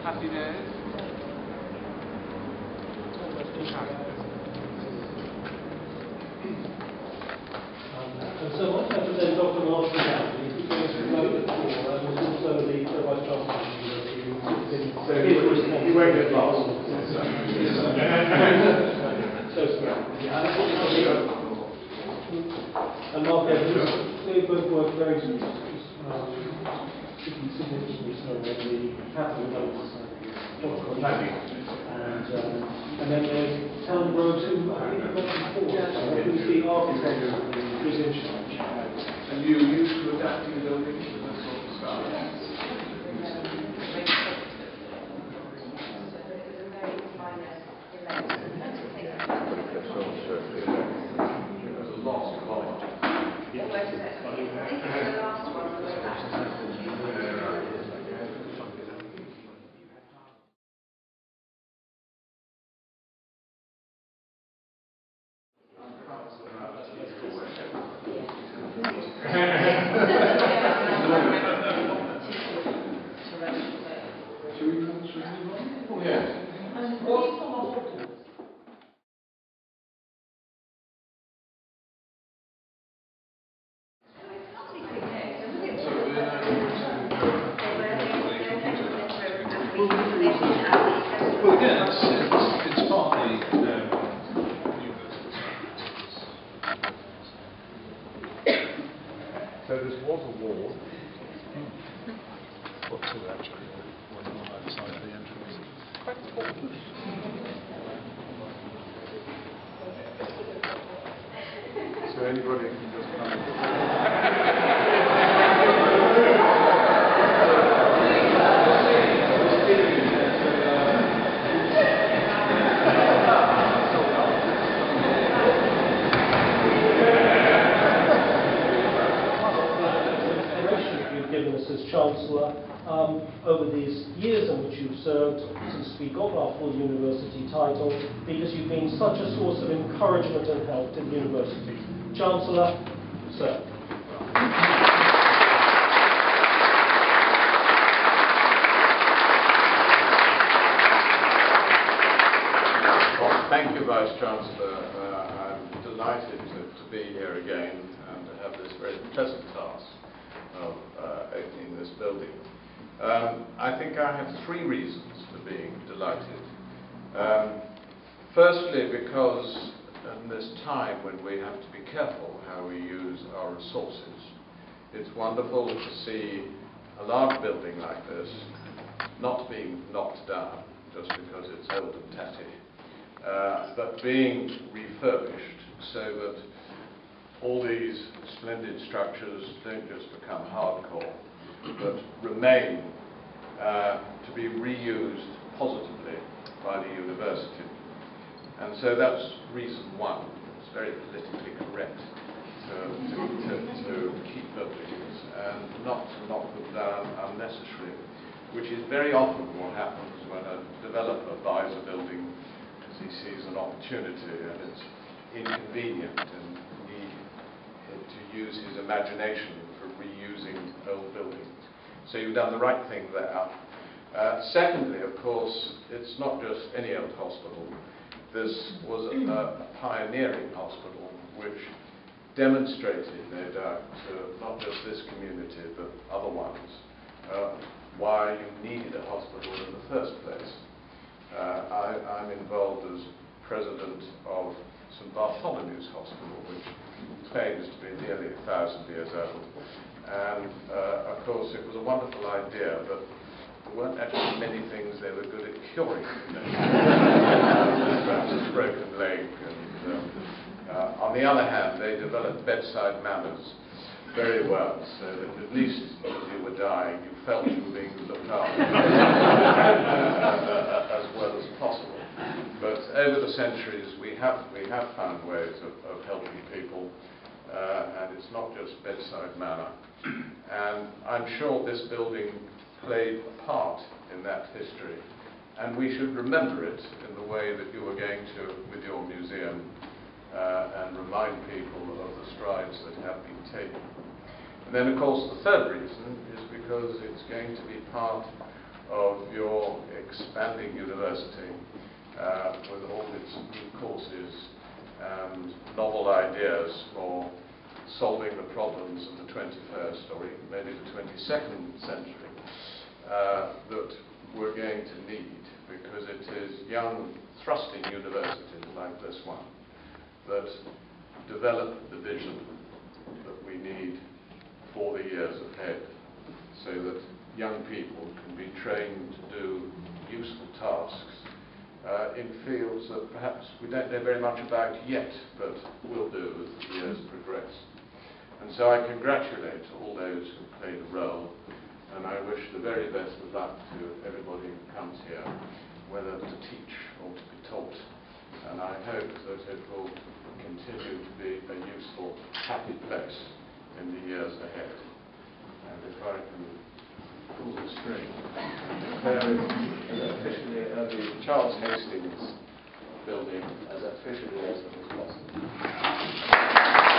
Happy days. And so once I present Dr. Marshall Downey, who's going to promote the floor, and was also the Vice Chancellor of the University. So you won't get lost. So and Mark Evans, they both work very significantly so on the capital development side. And then there's Helen Groves, who I think you mentioned before, who's the architect who's in charge. And you used to adapting buildings to that sort of style? There's a lost point. Well, again, it's partly So this was a wall. Or two actually, one on either side of the entrance. So anybody can just come in. Given us as Chancellor over these years in which you've served since we got our full university title, because you've been such a source of encouragement and help to the university. Chancellor, sir. Well, thank you, Vice Chancellor. I'm delighted to be here again and to have this very pleasant task of opening this building. I think I have three reasons for being delighted. Firstly, because in this time when we have to be careful how we use our resources, it's wonderful to see a large building like this not being knocked down just because it's old and tatty, but being refurbished so that all these splendid structures don't just become hardcore, but remain to be reused positively by the university. And so that's reason one. It's very politically correct to keep buildings and not to knock them down unnecessarily, which is very often what happens when a developer buys a building because he sees an opportunity and it's inconvenient and to use his imagination for reusing old buildings. So you've done the right thing there. Secondly, of course, it's not just any old hospital. This was a pioneering hospital which demonstrated, no doubt, to not just this community but other ones, why you needed a hospital in the first place. I'm involved as president of St Bartholomew's Hospital, which claims to be nearly 1,000 years old. And of course it was a wonderful idea, but there weren't actually many things they were good at curing. Perhaps a broken leg. And, on the other hand, they developed bedside manners very well, so that at least as you were dying, you felt you were being looked after as well as possible. But over the centuries, we have found ways of helping people, and it's not just bedside manner. And I'm sure this building played a part in that history, and we should remember it in the way that you are going to with your museum, and remind people of the strides that have been taken. And then, of course, the third reason is because it's going to be part of your expanding university with all its new courses and novel ideas for solving the problems of the 21st or even maybe the 22nd century that we're going to need, because it is young, thrusting universities like this one that develop the vision that we need for the years ahead, so that young people can be trained to do useful tasks in fields that perhaps we don't know very much about yet, but will do as the years progress. And so I congratulate all those who played a role, and I wish the very best of luck to everybody who comes here, whether to teach or to be taught. And I hope that it will continue to be a useful, happy place in the years ahead. And if I can pull the string, declare it as officially the Charles Hastings building as officially as it was possible.